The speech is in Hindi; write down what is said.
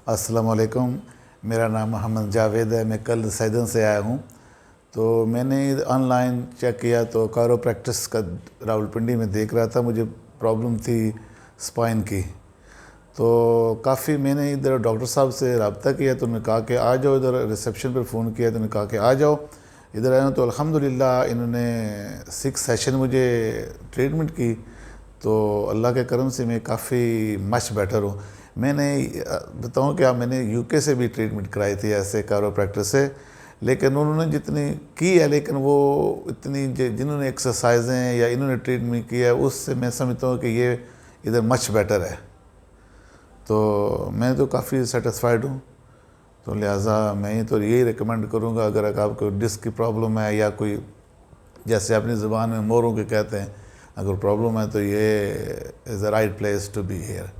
अस्सलाम वालेकुम। मेरा नाम मोहम्मद जावेद है। मैं कल सैदन से आया हूँ। तो मैंने ऑनलाइन चेक किया तो कायरोप्रैक्टिस का रावलपिंडी में देख रहा था। मुझे प्रॉब्लम थी स्पाइन की। तो काफ़ी मैंने इधर डॉक्टर साहब से रब्ता किया तो उन्होंने कहा कि आ जाओ। इधर रिसेप्शन पर फ़ोन किया तो उन्होंने कहा कि आ जाओ। इधर आया तो अल्हम्दुलिल्लाह इन्होंने 6 सेशन मुझे ट्रीटमेंट की। तो अल्लाह के करम से मैं काफ़ी मच बेटर हूँ। मैंने बताऊँ क्या, मैंने यूके से भी ट्रीटमेंट कराई थी ऐसे कायरोप्रैक्टिस से, लेकिन उन्होंने जितनी की है, लेकिन वो इतनी जिन्होंने एक्सरसाइजें या इन्होंने ट्रीटमेंट किया है उससे मैं समझता हूँ कि ये इधर मच बेटर है। तो मैं तो काफ़ी सेटिस्फाइड हूँ। तो लिहाजा मैं तो यही रिकमेंड करूँगा, अगर आपको डिस्क की प्रॉब्लम है या कोई जैसे अपनी ज़ुबान में मोरों के कहते हैं, अगर प्रॉब्लम है तो ये is the right place to be here.